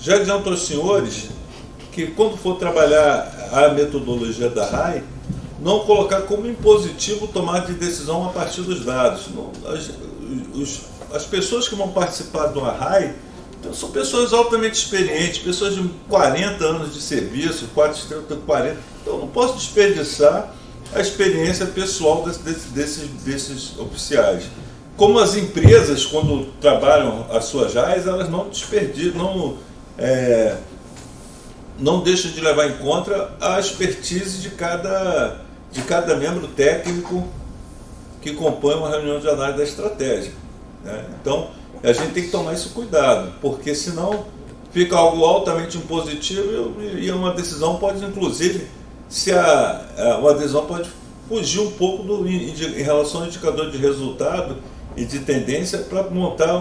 Já adianto aos senhores que quando for trabalhar a metodologia da RAI, não colocar como impositivo tomar de decisão a partir dos dados. As pessoas que vão participar do RAI são pessoas altamente experientes, pessoas de 40 anos de serviço, 40. Então, eu não posso desperdiçar a experiência pessoal desses oficiais. Como as empresas, quando trabalham as suas RAIs, elas não desperdiçam, não deixam de levar em conta a expertise de cada membro técnico que compõe uma reunião de análise da estratégia, né? Então, a gente tem que tomar esse cuidado, porque senão fica algo altamente impositivo e uma decisão pode, inclusive, uma decisão pode fugir um pouco em relação ao indicador de resultado e de tendência para montar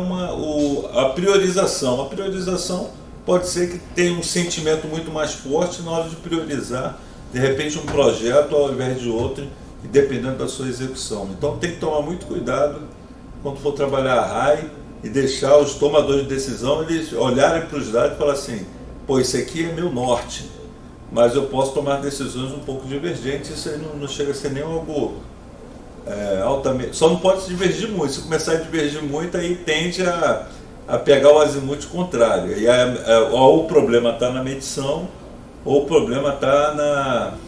a priorização. A priorização pode ser que tenha um sentimento muito mais forte na hora de priorizar, de repente, um projeto ao invés de outro, dependendo da sua execução. Então tem que tomar muito cuidado quando for trabalhar a RAI e deixar os tomadores de decisão eles olharem para os dados e falar assim, pô, isso aqui é meu norte, mas eu posso tomar decisões um pouco divergentes, isso aí não chega a ser nem algo altamente... Só não pode se divergir muito, se começar a divergir muito, aí tende a pegar o azimuth contrário, e ou o problema está na medição, ou o problema está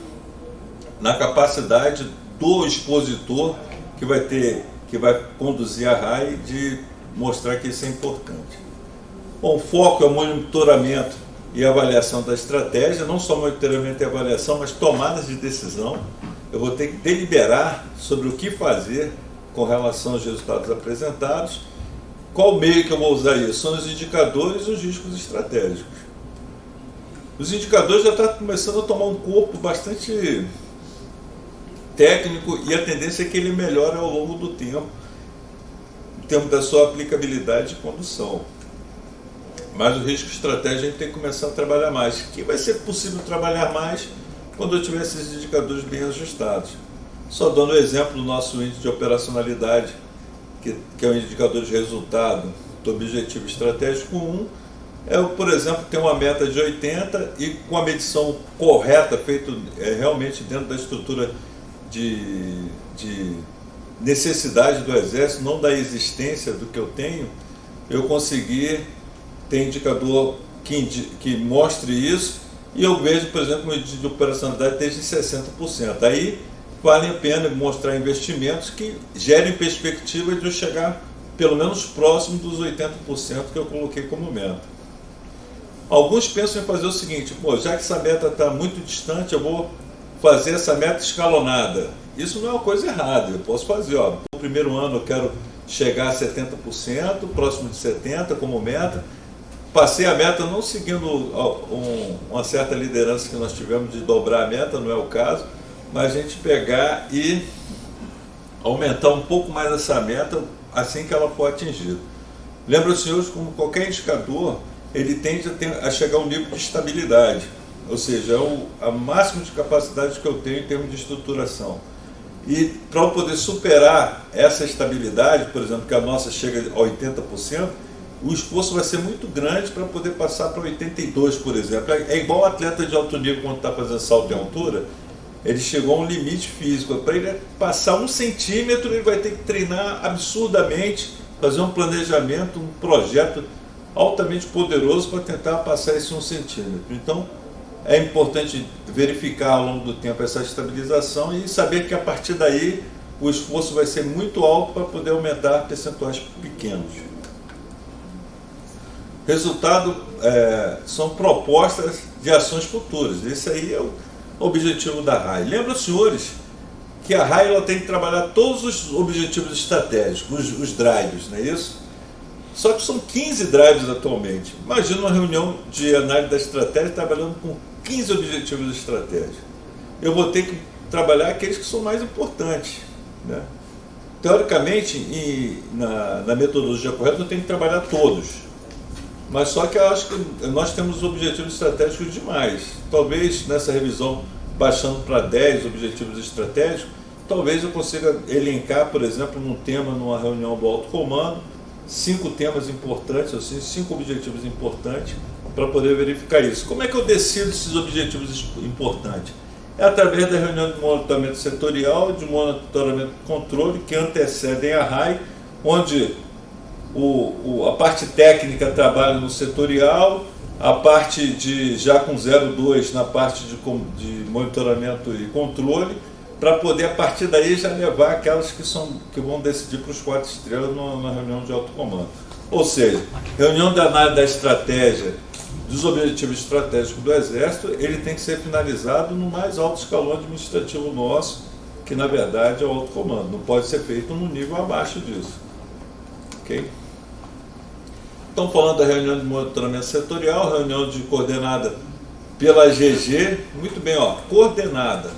na capacidade do expositor que vai conduzir a RAI de mostrar que isso é importante. Bom, o foco é o monitoramento e avaliação da estratégia, não só monitoramento e avaliação, mas tomadas de decisão. Eu vou ter que deliberar sobre o que fazer com relação aos resultados apresentados. Qual meio que eu vou usar isso? São os indicadores e os riscos estratégicos. Os indicadores já estão começando a tomar um corpo bastante técnico e a tendência é que ele melhore ao longo do tempo, em termos da sua aplicabilidade e condução. Mas o risco estratégico a gente tem que começar a trabalhar mais. Que vai ser possível trabalhar mais quando eu tiver esses indicadores bem ajustados. Só dando o exemplo do nosso índice de operacionalidade, que é um indicador de resultado do objetivo estratégico 1, por exemplo, ter uma meta de 80 e com a medição correta, feita realmente dentro da estrutura de necessidade do Exército, não da existência do que eu tenho, eu conseguir ter indicador que mostre isso, e eu vejo, por exemplo, o índice de operacionalidade esteja em 60%. Aí vale a pena mostrar investimentos que gerem perspectiva de eu chegar pelo menos próximo dos 80% que eu coloquei como meta. Alguns pensam em fazer o seguinte, já que essa meta está muito distante, eu vou fazer essa meta escalonada. Isso não é uma coisa errada, eu posso fazer, no primeiro ano eu quero chegar a 70%, próximo de 70% como meta. Passei a meta não seguindo uma certa liderança que nós tivemos de dobrar a meta, não é o caso, mas a gente pegar e aumentar um pouco mais essa meta assim que ela for atingida. Lembra, senhores, como qualquer indicador, ele tende a chegar a um nível de estabilidade, ou seja, a máximo de capacidade que eu tenho em termos de estruturação. E para eu poder superar essa estabilidade, por exemplo, que a nossa chega a 80%, o esforço vai ser muito grande para poder passar para 82%, por exemplo. É igual o atleta de alto nível quando está fazendo salto em altura, ele chegou a um limite físico. Para ele passar 1 centímetro, ele vai ter que treinar absurdamente, fazer um planejamento, um projeto altamente poderoso para tentar passar esse 1 centímetro. Então, é importante verificar ao longo do tempo essa estabilização e saber que a partir daí o esforço vai ser muito alto para poder aumentar percentuais pequenos. Resultado são propostas de ações futuras. Esse aí é o objetivo da RAI. Lembra, senhores, que a RAI ela tem que trabalhar todos os objetivos estratégicos, os drives, não é isso? Só que são 15 drives atualmente. Imagina uma reunião de análise da estratégia trabalhando com 15 objetivos estratégicos. Eu vou ter que trabalhar aqueles que são mais importantes, né? Teoricamente, na metodologia correta, eu tenho que trabalhar todos. Mas só que eu acho que nós temos objetivos estratégicos demais. Talvez nessa revisão, baixando para 10 objetivos estratégicos, talvez eu consiga elencar, por exemplo, num tema, numa reunião do alto comando, 5 temas importantes, assim, 5 objetivos importantes, para poder verificar isso. Como é que eu decido esses objetivos importantes? É através da reunião de monitoramento setorial, de monitoramento de controle, que antecedem a RAI, onde a parte técnica trabalha no setorial, a parte já com 02 na parte de monitoramento e controle, para poder, a partir daí, já levar aquelas que vão decidir para os 4 estrelas na reunião de alto comando. Ou seja, reunião de análise da estratégia, dos objetivos estratégicos do Exército, ele tem que ser finalizado no mais alto escalão administrativo nosso, que na verdade é o alto comando. Não pode ser feito num nível abaixo disso. Ok? Estão falando da reunião de monitoramento setorial, reunião coordenada pela GG. Muito bem, ó, coordenada.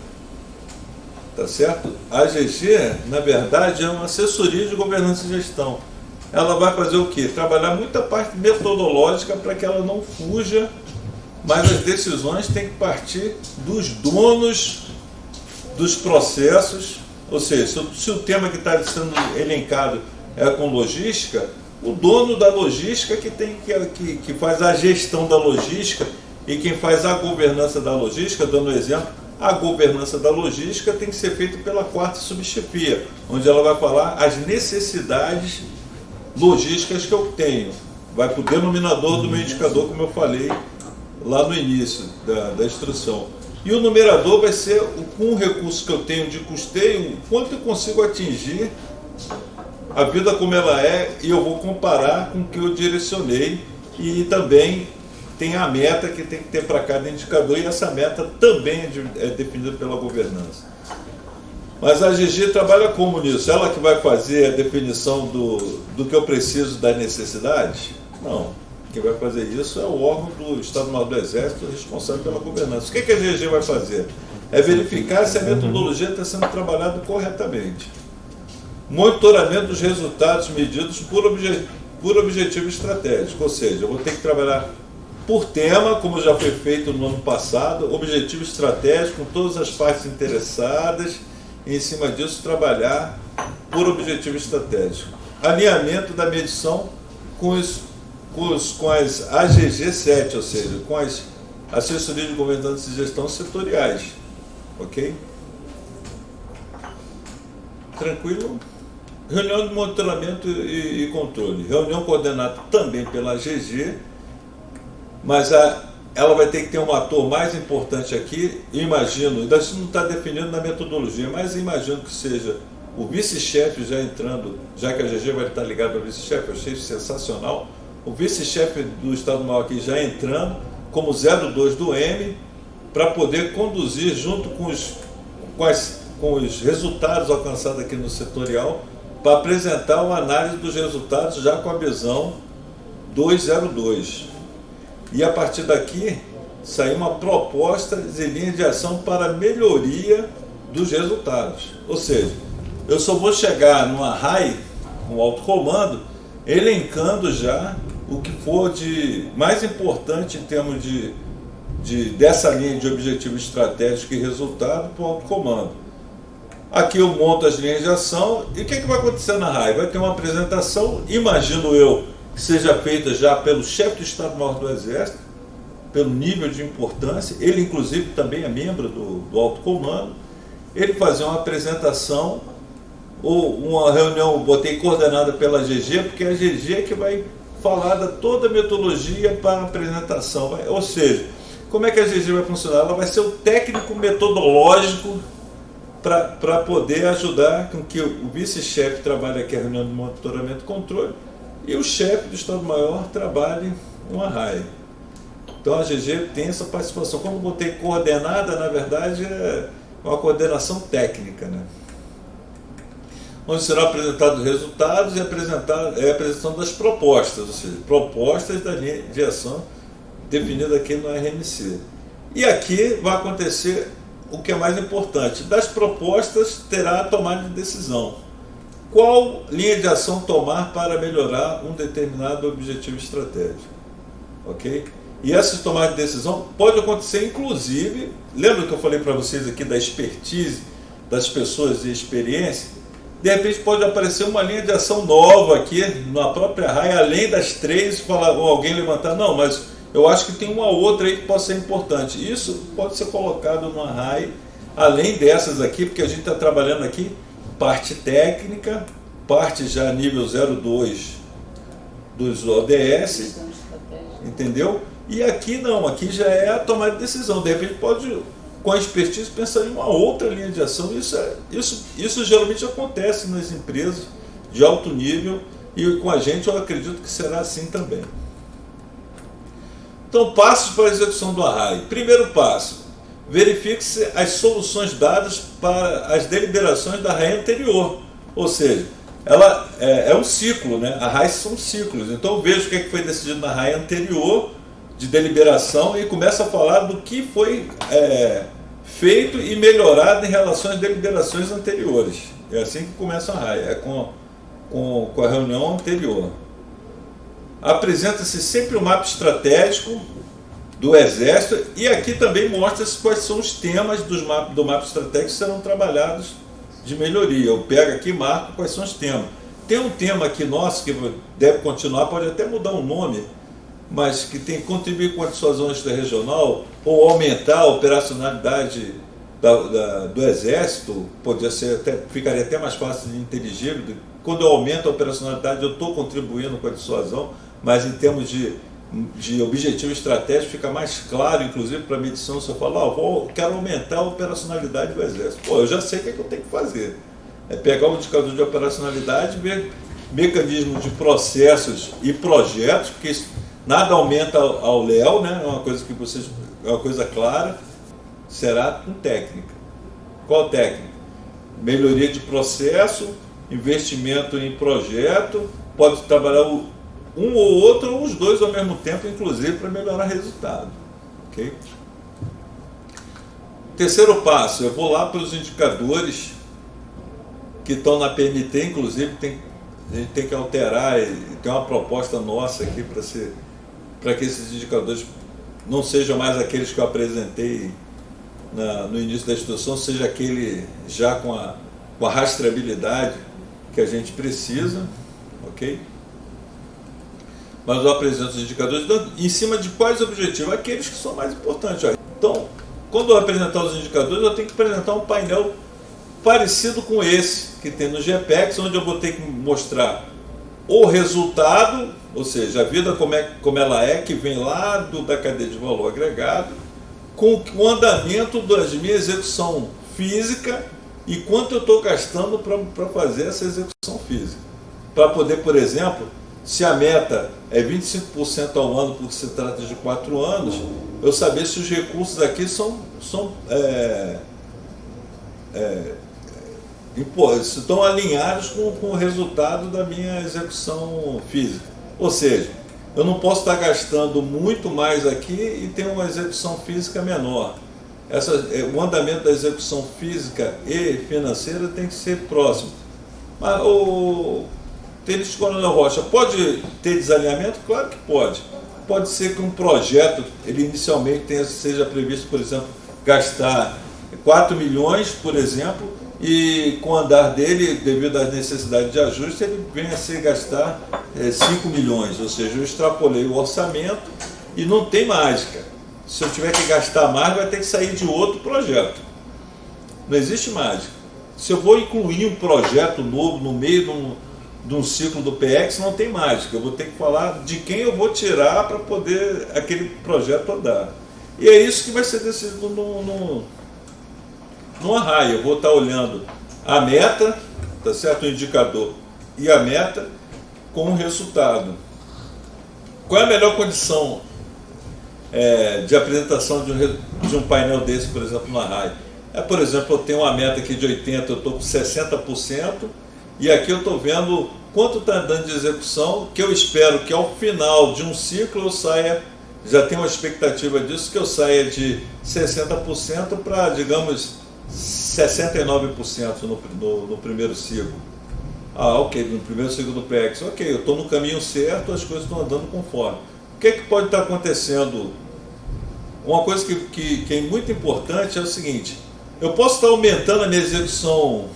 Tá certo? A GG, na verdade, é uma assessoria de governança e gestão. Ela vai fazer o quê? Trabalhar muita parte metodológica para que ela não fuja, mas as decisões têm que partir dos donos dos processos, ou seja, se o tema que está sendo elencado é com logística, o dono da logística que faz a gestão da logística e quem faz a governança da logística, dando um exemplo, a governança da logística tem que ser feita pela 4ª subchefia, onde ela vai falar as necessidades logísticas que eu tenho. Vai para o denominador do meu indicador, como eu falei lá no início da instrução. E o numerador vai ser com o recurso que eu tenho de custeio, quanto eu consigo atingir a vida como ela é, e eu vou comparar com o que eu direcionei, e também tem a meta que tem que ter para cada indicador, e essa meta também é definida pela governança. Mas a GG trabalha como nisso? Ela que vai fazer a definição do que eu preciso da necessidade? Não. Quem vai fazer isso é o órgão do Estado-Maior do Exército responsável pela governança. O que a GG vai fazer? É verificar se a metodologia está sendo trabalhada corretamente. Monitoramento dos resultados medidos por objetivo estratégico, ou seja, eu vou ter que trabalhar por tema, como já foi feito no ano passado, objetivo estratégico com todas as partes interessadas, e em cima disso trabalhar por objetivo estratégico. Alinhamento da medição com as AGG 7, ou seja, com as assessorias de governança e gestão setoriais. Ok? Tranquilo? Reunião de monitoramento e controle. Reunião coordenada também pela AGG, mas ela vai ter que ter um ator mais importante aqui, imagino, ainda não está definido na metodologia, mas imagino que seja o vice-chefe já entrando, já que a GG vai estar ligada ao vice-chefe, eu achei sensacional, o vice-chefe do Estado-Maior aqui já entrando, como 02 do M, para poder conduzir junto com os resultados alcançados aqui no setorial, para apresentar uma análise dos resultados já com a visão 202. E a partir daqui, sair uma proposta de linha de ação para melhoria dos resultados. Ou seja, eu só vou chegar numa RAI, um alto comando, elencando já o que for de mais importante em termos dessa linha de objetivo estratégico e resultado para o alto comando. Aqui eu monto as linhas de ação e o que vai acontecer na RAI? Vai ter uma apresentação, imagino eu, que seja feita já pelo chefe do Estado-Maior do Exército, pelo nível de importância, ele inclusive também é membro do alto comando, ele fazer uma apresentação ou uma reunião, botei coordenada pela GG, porque a GG é que vai falar da toda a metodologia para a apresentação, ou seja, como é que a GG vai funcionar? Ela vai ser o técnico metodológico para poder ajudar com que o vice-chefe trabalhe aqui a reunião de monitoramento e controle e o chefe do Estado-Maior trabalhe uma RAI. Então a GG tem essa participação. Como eu botei coordenada, na verdade é uma coordenação técnica, né? Onde serão apresentados os resultados e a apresentação das propostas, ou seja, propostas da linha de ação definida aqui no RMC. E aqui vai acontecer o que é mais importante. Das propostas terá a tomada de decisão. Qual linha de ação tomar para melhorar um determinado objetivo estratégico? Ok? E essa tomada de decisão pode acontecer, inclusive, lembra que eu falei para vocês aqui da expertise das pessoas e experiência? De repente pode aparecer uma linha de ação nova aqui, na própria RAI, além das 3, falar, ou alguém levantar, não, mas eu acho que tem uma outra aí que pode ser importante. Isso pode ser colocado no array, além dessas aqui, porque a gente está trabalhando aqui parte técnica, parte já nível 02 dos ODS, entendeu? E aqui não, aqui já é a tomada de decisão. De repente pode, com a expertise, pensar em uma outra linha de ação. Isso geralmente acontece nas empresas de alto nível, e com a gente eu acredito que será assim também. Então, passos para a execução do array. Primeiro passo, verifique-se as soluções dadas para as deliberações da array anterior. Ou seja, ela é um ciclo, né? Arrays são ciclos. Então eu vejo o que foi decidido na array anterior de deliberação e começa a falar do que foi feito e melhorado em relação às deliberações anteriores. É assim que começa a array, é com a reunião anterior. Apresenta-se sempre um mapa estratégico do Exército, e aqui também mostra-se quais são os temas do mapa estratégico que serão trabalhados de melhoria. Eu pego aqui e marco quais são os temas. Tem um tema aqui nosso que deve continuar, pode até mudar o nome, mas que tem que contribuir com a dissuasão extra-regional ou aumentar a operacionalidade do Exército. Ficaria até mais fácil de inteligível. Quando eu aumento a operacionalidade, eu estou contribuindo com a dissuasão, mas em termos de objetivo estratégico fica mais claro, inclusive para a medição. Se eu falar, quero aumentar a operacionalidade do Exército, eu já sei o que eu tenho que fazer. É pegar o indicador de operacionalidade, ver mecanismos de processos e projetos, porque isso, nada aumenta ao léu, né? É uma coisa clara, será com técnica. Qual técnica? Melhoria de processo, investimento em projeto, pode trabalhar um ou outro, ou os dois ao mesmo tempo, inclusive, para melhorar o resultado. Okay? Terceiro passo, eu vou lá para os indicadores que estão na PMT, inclusive a gente tem que alterar, e tem uma proposta nossa aqui para que esses indicadores não sejam mais aqueles que eu apresentei no início da instrução, seja aquele já com a rastreabilidade que a gente precisa, ok? Mas eu apresento os indicadores em cima de quais objetivos? Aqueles que são mais importantes. Então, quando eu apresentar os indicadores, eu tenho que apresentar um painel parecido com esse que tem no GPEX, onde eu vou ter que mostrar o resultado, ou seja, a vida como ela é, que vem lá da cadeia de valor agregado, com o andamento da minha execução física e quanto eu estou gastando para fazer essa execução física. Para poder, por exemplo, se a meta é 25% ao ano, porque se trata de 4 anos, eu saber se os recursos aqui estão alinhados com o resultado da minha execução física. Ou seja, eu não posso estar gastando muito mais aqui e ter uma execução física menor. O andamento da execução física e financeira tem que ser próximo. Mas o Tenente Coronel Rocha, pode ter desalinhamento? Claro que pode. Pode ser que um projeto, ele inicialmente seja previsto, por exemplo, gastar 4 milhões, por exemplo, e com o andar dele, devido às necessidades de ajuste, ele venha a ser gastar 5 milhões. Ou seja, eu extrapolei o orçamento e não tem mágica. Se eu tiver que gastar mais, vai ter que sair de outro projeto. Não existe mágica. Se eu vou incluir um projeto novo no meio de um ciclo do PX, não tem mágica. Eu vou ter que falar de quem eu vou tirar para poder aquele projeto andar. E é isso que vai ser decidido no array. Eu vou estar olhando a meta, tá certo? O indicador e a meta com o resultado. Qual é a melhor condição de apresentação de um painel desse, por exemplo, no array? Por exemplo, eu tenho uma meta aqui de 80%, eu estou com 60%, e aqui eu estou vendo quanto está dando de execução, que eu espero que ao final de um ciclo eu saia, já tenho uma expectativa disso, que eu saia de 60% para, digamos, 69% no primeiro ciclo. Ok, no primeiro ciclo do PX, ok, eu estou no caminho certo, as coisas estão andando conforme. O que pode estar acontecendo? Uma coisa que é muito importante é o seguinte: eu posso estar aumentando a minha execução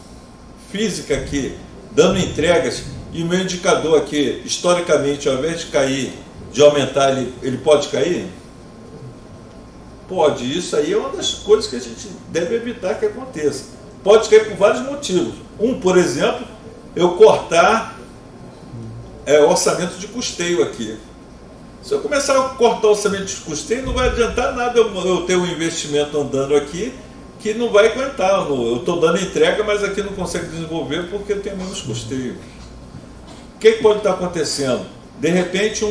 física aqui, dando entregas, e o meu indicador aqui, historicamente, ao invés de cair de aumentar, ele pode cair? Pode. Isso aí é uma das coisas que a gente deve evitar que aconteça. Pode cair por vários motivos. Por exemplo, eu cortar orçamento de custeio aqui. Se eu começar a cortar o orçamento de custeio, não vai adiantar nada eu ter um investimento andando aqui que não vai aguentar. Eu estou dando entrega, mas aqui não consegue desenvolver porque tem menos custeio. O que pode estar acontecendo? De repente,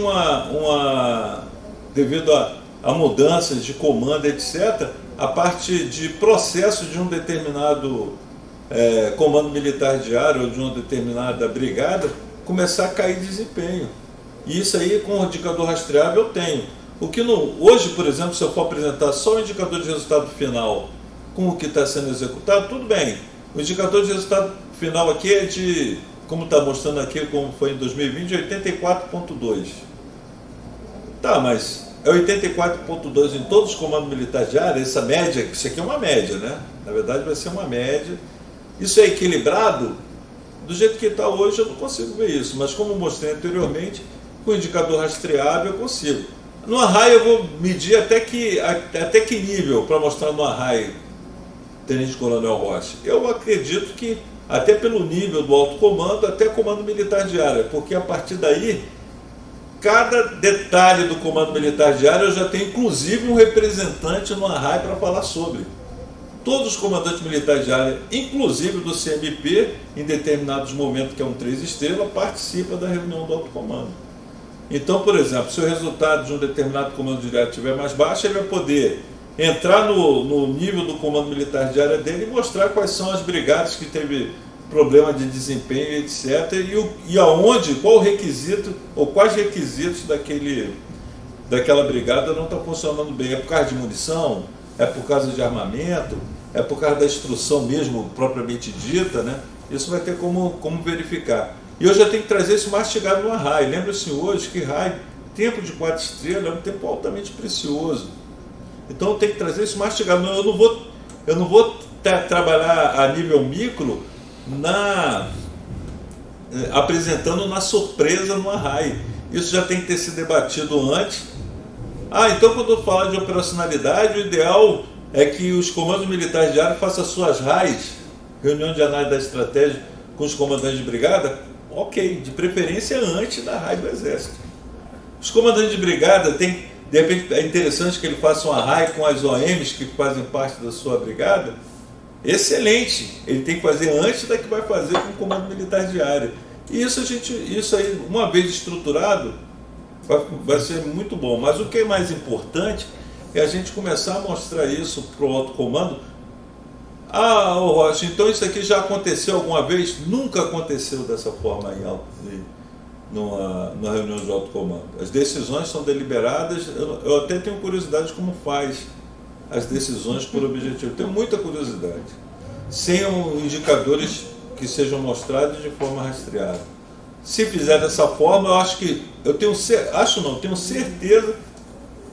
devido a mudanças de comando, etc., a parte de processo de um determinado comando militar diário ou de uma determinada brigada começar a cair desempenho. E isso aí, com o indicador rastreável, eu tenho. Hoje, por exemplo, se eu for apresentar só o indicador de resultado final com o que está sendo executado, tudo bem. O indicador de resultado final aqui é de, como está mostrando aqui, como foi em 2020, 84,2. Tá, mas é 84,2 em todos os comandos militares de área, essa média, isso aqui é uma média, né? Na verdade vai ser uma média. Isso é equilibrado? Do jeito que está hoje eu não consigo ver isso, mas como mostrei anteriormente, com o indicador rastreável eu consigo. No arraio eu vou medir até que nível para mostrar no arraio, Tenente Coronel Rocha. Eu acredito que até pelo nível do alto comando, até comando militar de área, porque a partir daí, cada detalhe do comando militar de área eu já tenho inclusive um representante no arraio para falar sobre. Todos os comandantes militares de área, inclusive do CMP, em determinados momentos, que é um 3 estrelas, participa da reunião do alto comando. Então, por exemplo, se o resultado de um determinado comando de área estiver mais baixo, ele vai poder entrar no nível do comando militar de área dele e mostrar quais são as brigadas que teve problema de desempenho, etc. E aonde, qual o requisito, ou quais requisitos daquela brigada não está funcionando bem. É por causa de munição? É por causa de armamento? É por causa da instrução mesmo, propriamente dita, né? Isso vai ter como verificar. E eu já tenho que trazer isso mastigado no arraio. Lembre-se hoje que raio, tempo de 4 estrelas, é um tempo altamente precioso. Então eu tenho que trazer isso mastigado. Eu não vou trabalhar a nível micro apresentando na surpresa no arraio. Isso já tem que ter sido debatido antes. Então quando eu falar de operacionalidade, o ideal é que os comandos militares de área façam suas RAIs, reunião de análise da estratégia com os comandantes de brigada, ok, de preferência antes da RAI do Exército. Os comandantes de brigada de repente é interessante que ele faça uma RAI com as OMs que fazem parte da sua brigada. Excelente, ele tem que fazer antes da que vai fazer com o comando militar de área. E isso aí, uma vez estruturado, vai ser muito bom. Mas o que é mais importante é a gente começar a mostrar isso para o alto comando. Rocha, então isso aqui já aconteceu alguma vez? Nunca aconteceu dessa forma numa reunião de alto comando. As decisões são deliberadas. Eu até tenho curiosidade de como faz as decisões por objetivo. Tenho muita curiosidade. Sem indicadores que sejam mostrados de forma rastreada. Se fizer dessa forma, tenho certeza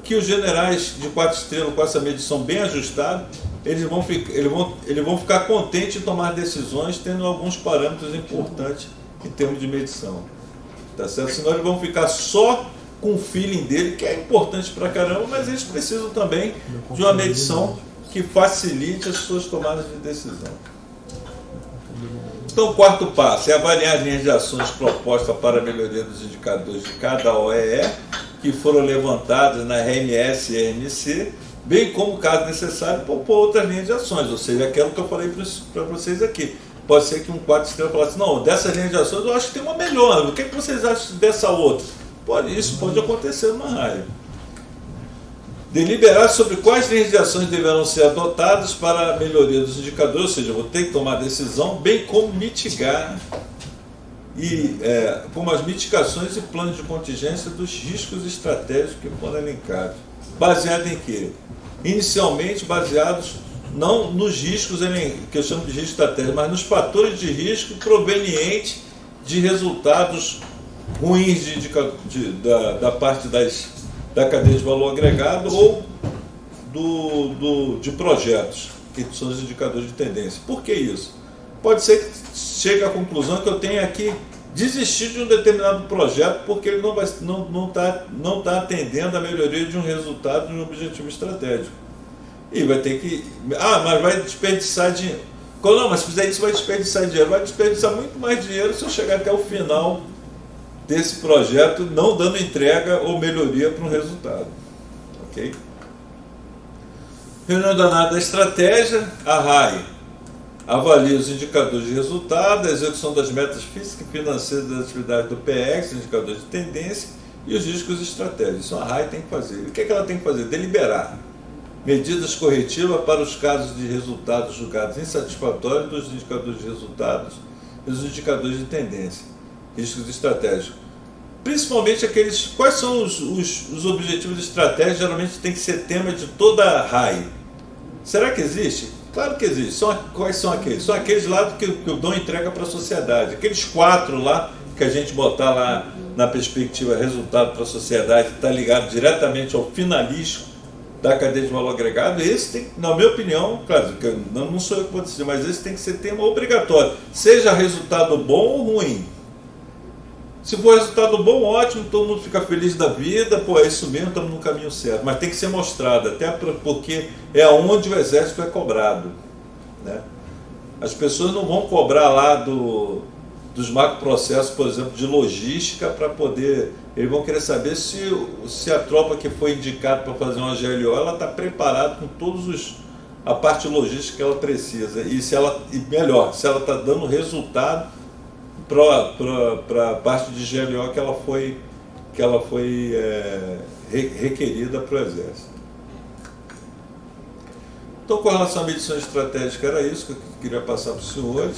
que os generais de 4 estrelas com essa medição bem ajustada, eles vão ficar contentes em tomar decisões tendo alguns parâmetros importantes em termos de medição. Tá certo? Senão eles vão ficar só com o feeling dele, que é importante pra caramba, mas eles precisam também de uma medição que facilite as suas tomadas de decisão. Então, o quarto passo é avaliar as linhas de ações propostas para a melhoria dos indicadores de cada OEE que foram levantadas na RMS e RMC, bem como, caso necessário, propor outras linhas de ações, ou seja, aquilo que eu falei para vocês aqui. Pode ser que um 4 estrelas falasse, não, dessas linhas de ações eu acho que tem uma melhor, o que vocês acham dessa outra? Isso pode acontecer numa raia. Deliberar sobre quais linhas de ações deverão ser adotadas para a melhoria dos indicadores, ou seja, eu vou ter que tomar decisão, bem como mitigar como as mitigações e planos de contingência dos riscos estratégicos que foram elencados. Baseado em quê? Inicialmente baseados não nos riscos, que eu chamo de risco estratégico, mas nos fatores de risco provenientes de resultados ruins da parte da cadeia de valor agregado ou de projetos, que são os indicadores de tendência. Por que isso? Pode ser que chegue à conclusão que eu tenho aqui desistir de um determinado projeto porque ele não tá atendendo a melhoria de um resultado, de um objetivo estratégico. E vai ter que... Ah, mas vai desperdiçar dinheiro. Não, mas se fizer isso vai desperdiçar dinheiro. Vai desperdiçar muito mais dinheiro se eu chegar até o final desse projeto não dando entrega ou melhoria para um resultado. Ok? Reunião da análise da estratégia, a RAI avalia os indicadores de resultado, a execução das metas físicas e financeiras das atividades do PX, indicadores de tendência e os riscos estratégicos. Isso a RAI tem que fazer. E o que ela tem que fazer? Deliberar medidas corretivas para os casos de resultados julgados insatisfatórios dos indicadores de resultados e dos indicadores de tendência, riscos estratégicos. Principalmente aqueles... Quais são os objetivos estratégicos? Geralmente tem que ser tema de toda a RAI. Será que existe? Claro que existe. Quais são aqueles? São aqueles lá que o dom entrega para a sociedade. Aqueles 4 lá que a gente botar lá na perspectiva resultado para a sociedade, que está ligado diretamente ao finalístico da cadeia de valor agregado. Esse tem, na minha opinião, claro, que não sou eu que vou decidir, mas esse tem que ser tema obrigatório. Seja resultado bom ou ruim. Se for resultado bom, ótimo, todo mundo fica feliz da vida, pô, é isso mesmo, estamos no caminho certo. Mas tem que ser mostrado, até porque é onde o exército é cobrado, né? As pessoas não vão cobrar lá dos macroprocessos, por exemplo, de logística, para poder... Eles vão querer saber se a tropa que foi indicada para fazer uma GLO, ela está preparada com a parte logística que ela precisa. E melhor, se ela está dando resultado para a parte de GLO que ela foi requerida para o Exército. Então, com relação à medição estratégica, era isso que eu queria passar para os senhores.